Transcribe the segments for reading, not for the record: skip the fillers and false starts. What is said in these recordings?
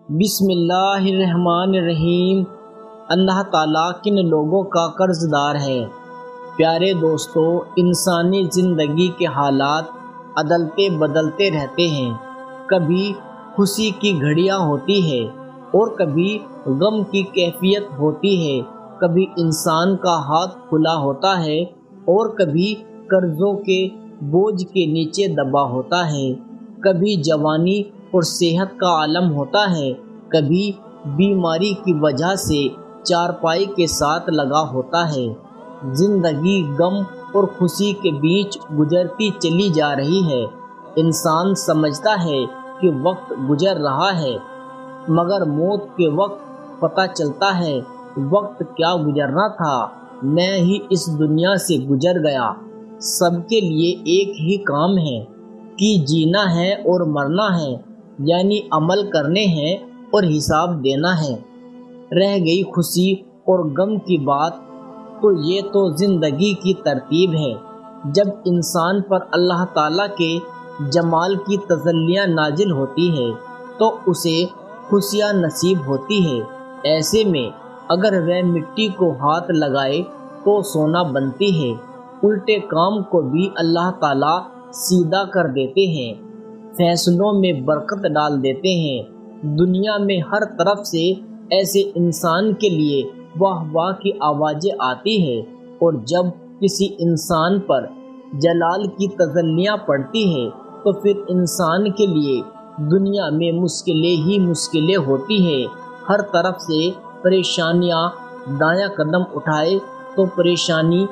بسم اللہ الرحمن الرحیم۔ اللہ تعالیٰ کن لوگوں کا قرض دار ہے؟ پیارے دوستو، انسانی زندگی کے حالات عدلتے بدلتے رہتے ہیں۔ کبھی خوشی کی گھڑیاں ہوتی ہے اور کبھی غم کی کیفیت ہوتی ہے۔ کبھی انسان کا ہاتھ کھلا ہوتا ہے اور کبھی قرضوں کے بوجھ کے نیچے دبا ہوتا ہے۔ کبھی جوانی اور صحت کا عالم ہوتا ہے، کبھی بیماری کی وجہ سے چارپائی کے ساتھ لگا ہوتا ہے۔ زندگی غم اور خوشی کے بیچ گزرتی چلی جا رہی ہے۔ انسان سمجھتا ہے کہ وقت گزر رہا ہے، مگر موت کے وقت پتہ چلتا ہے وقت کیا گزرنا تھا، میں ہی اس دنیا سے گزر گیا۔ سب کے لیے ایک ہی کام ہے کہ جینا ہے اور مرنا ہے، یعنی عمل کرنے ہیں اور حساب دینا ہے۔ رہ گئی خوشی اور غم کی بات، تو یہ تو زندگی کی ترتیب ہے۔ جب انسان پر اللہ تعالیٰ کے جمال کی تجلیاں نازل ہوتی ہے تو اسے خوشیاں نصیب ہوتی ہے۔ ایسے میں اگر وہ مٹی کو ہاتھ لگائے تو سونا بنتی ہے۔ الٹے کام کو بھی اللہ تعالیٰ سیدھا کر دیتے ہیں، فیصلوں میں برکت ڈال دیتے ہیں۔ دنیا میں ہر طرف سے ایسے انسان کے لیے واہ واہ کی آوازیں آتی ہیں، اور جب کسی انسان پر جلال کی تجلیاں پڑتی ہیں تو پھر انسان کے لیے دنیا میں مشکلیں ہی مشکلیں ہوتی ہیں۔ ہر طرف سے پریشانیاں، دایاں قدم اٹھائے تو پریشانی،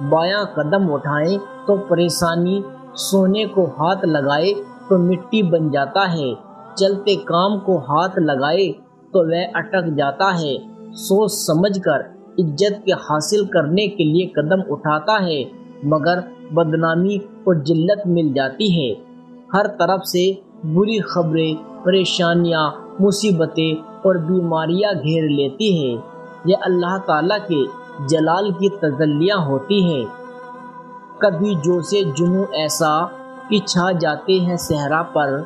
بایاں قدم اٹھائیں تو پریشانی، سونے کو ہاتھ لگائے تو مٹی بن جاتا ہے، چلتے کام کو ہاتھ لگائے تو وہ اٹک جاتا ہے، سوچ سمجھ کر عزت کے حاصل کرنے کے لیے قدم اٹھاتا ہے، مگر بدنامی اور ذلت مل جاتی ہے۔ ہر طرف سے بری خبریں، پریشانیاں، مصیبتیں اور بیماریاں گھیر لیتی ہیں۔ یہ اللہ تعالیٰ کے جلال کی تجلیاں ہوتی ہیں۔ کبھی جوش جنوں ایسا کہ چھا جاتے ہیں صحرا پر،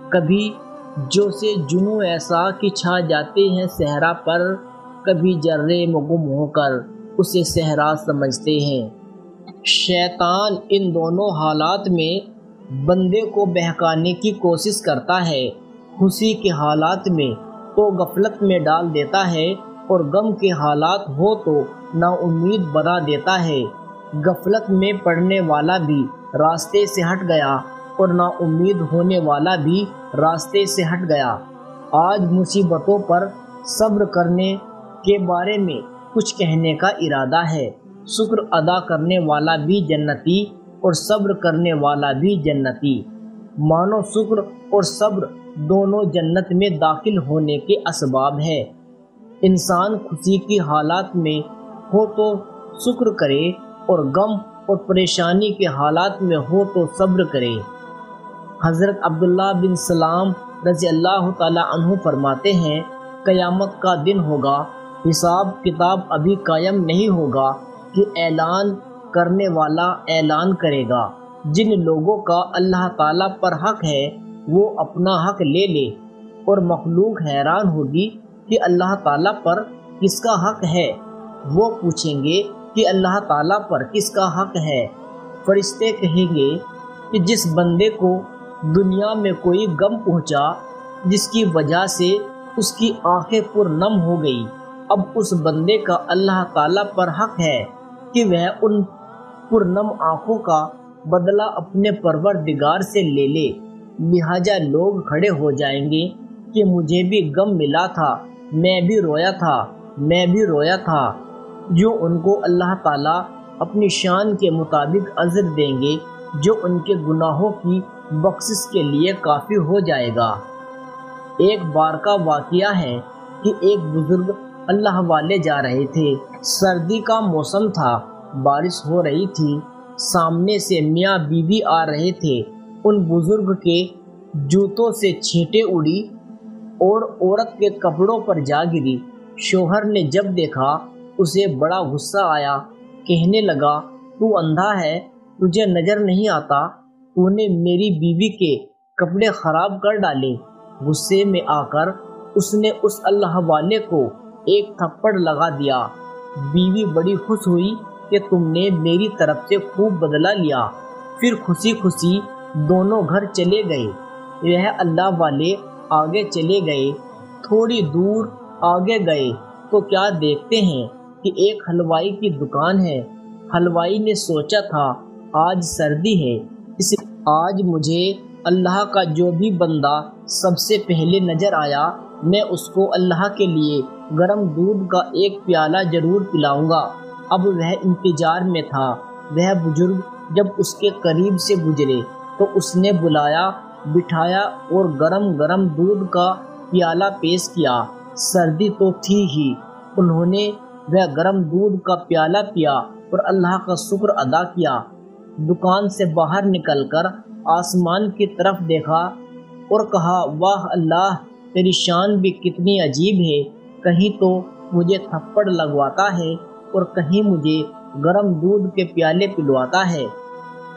کبھی جوش جنوں ایسا کہ چھا جاتے ہیں صحرا پر، کبھی جرے میں گم ہو کر اسے صحرا سمجھتے ہیں۔ شیطان ان دونوں حالات میں بندے کو بہکانے کی کوشش کرتا ہے۔ خوشی کے حالات میں تو غفلت میں ڈال دیتا ہے اور غم کے حالات ہو تو نا امید بنا دیتا ہے۔ غفلت میں پڑنے والا بھی راستے سے ہٹ گیا اور نا امید ہونے والا بھی راستے سے ہٹ گیا۔ آج مصیبتوں پر صبر کرنے کے بارے میں کچھ کہنے کا ارادہ ہے۔ شکر ادا کرنے والا بھی جنتی اور صبر کرنے والا بھی جنتی۔ مانو شکر اور صبر دونوں جنت میں داخل ہونے کے اسباب ہے۔ انسان خوشی کی حالات میں ہو تو شکر کرے اور غم اور پریشانی کے حالات میں ہو تو صبر کرے۔ حضرت عبداللہ بن سلام رضی اللہ تعالیٰ عنہ فرماتے ہیں، قیامت کا دن ہوگا، حساب کتاب ابھی قائم نہیں ہوگا کہ اعلان کرنے والا اعلان کرے گا۔ جن لوگوں کا اللہ تعالیٰ پر حق ہے وہ اپنا حق لے لے، اور مخلوق حیران ہوگی کہ اللہ تعالیٰ پر کس کا حق ہے۔ وہ پوچھیں گے کہ اللہ تعالیٰ پر کس کا حق ہے۔ فرشتے کہیں گے کہ جس بندے کو دنیا میں کوئی غم پہنچا جس کی وجہ سے اس کی آنکھیں پرنم ہو گئی، اب اس بندے کا اللہ تعالیٰ پر حق ہے کہ وہ ان پرنم آنکھوں کا بدلہ اپنے پروردگار سے لے لے۔ لہٰذا لوگ کھڑے ہو جائیں گے کہ مجھے بھی غم ملا تھا، میں بھی رویا تھا، میں بھی رویا تھا، جو ان کو اللہ تعالیٰ اپنی شان کے مطابق اجر دیں گے جو ان کے گناہوں کی بخشش کے لیے کافی ہو جائے گا۔ ایک بار کا واقعہ ہے کہ ایک بزرگ اللہ والے جا رہے تھے۔ سردی کا موسم تھا، بارش ہو رہی تھی، سامنے سے میاں بیوی آ رہے تھے۔ ان بزرگ کے جوتوں سے چھینٹیں اڑی اور عورت کے کپڑوں پر جا گری۔ شوہر نے جب دیکھا اسے بڑا غصہ آیا، کہنے لگا، تو اندھا ہے، تجھے نظر نہیں آتا، تو نے میری بیوی کے کپڑے خراب کر ڈالے۔ غصے میں آ کر اس نے اس اللہ والے کو ایک تھپڑ لگا دیا۔ بیوی بڑی خوش ہوئی کہ تم نے میری طرف سے خوب بدلہ لیا۔ پھر خوشی خوشی دونوں گھر چلے گئے۔ وہ اللہ والے آگے چلے گئے۔ تھوڑی دور آگے گئے تو کیا دیکھتے ہیں کہ ایک حلوائی کی دکان ہے۔ حلوائی نے سوچا تھا آج سردی ہے، اس آج مجھے اللہ کا جو بھی بندہ سب سے پہلے نظر آیا میں اس کو اللہ کے لیے گرم دودھ کا ایک پیالہ ضرور پلاؤں گا۔ اب وہ انتظار میں تھا۔ وہ بزرگ جب اس کے قریب سے گزرے تو اس نے بلایا، بٹھایا اور گرم گرم دودھ کا پیالہ پیش کیا۔ سردی تو تھی ہی، انہوں نے وہ گرم دودھ کا پیالہ پیا اور اللہ کا شکر ادا کیا۔ دکان سے باہر نکل کر آسمان کی طرف دیکھا اور کہا واہ اللہ، تیری شان بھی کتنی عجیب ہے، کہیں تو مجھے تھپڑ لگواتا ہے اور کہیں مجھے گرم دودھ کے پیالے پلواتا ہے۔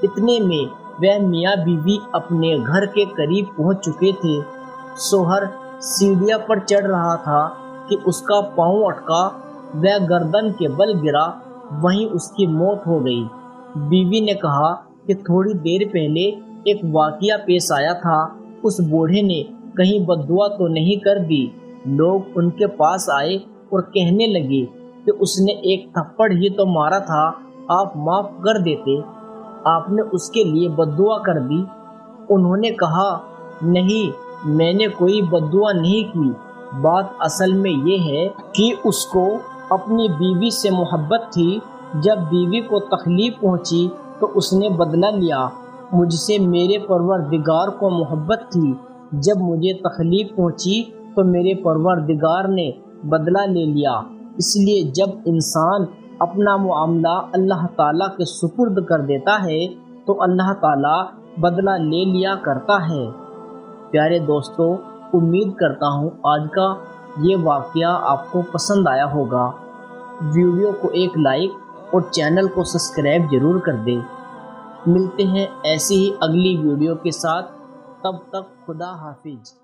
اتنے میں وہ میاں بیوی اپنے گھر کے قریب پہنچ چکے تھے۔ شوہر سیڑھیاں پر چڑھ رہا تھا کہ اس کا پاؤں اٹکا، وہ گردن کے بل گرا، وہیں اس کی موت ہو گئی۔ بیوی نے کہا کہ تھوڑی دیر پہلے ایک واقعہ پیش آیا تھا، اس بوڑھے نے کہیں بد دعا تو نہیں کر دی؟ لوگ ان کے پاس آئے اور کہنے لگے کہ اس نے ایک تھپڑ ہی تو مارا تھا، آپ معاف کر دیتے، آپ نے اس کے لیے بد دعا کر دی۔ انہوں نے کہا نہیں، میں نے کوئی بد دعا نہیں کی، بات اصل میں یہ ہے کہ اس کو اپنی بیوی سے محبت تھی، جب بیوی کو تکلیف پہنچی تو اس نے بدلہ لیا۔ مجھ سے میرے پروردگار کو محبت تھی، جب مجھے تکلیف پہنچی تو میرے پروردگار نے بدلہ لے لیا۔ اس لیے جب انسان اپنا معاملہ اللہ تعالیٰ کے سپرد کر دیتا ہے تو اللہ تعالیٰ بدلہ لے لیا کرتا ہے۔ پیارے دوستو، امید کرتا ہوں آج کا یہ واقعہ آپ کو پسند آیا ہوگا۔ ویڈیو کو ایک لائک اور چینل کو سبسکرائب ضرور کر دیں۔ ملتے ہیں ایسی ہی اگلی ویڈیو کے ساتھ، تب تک خدا حافظ۔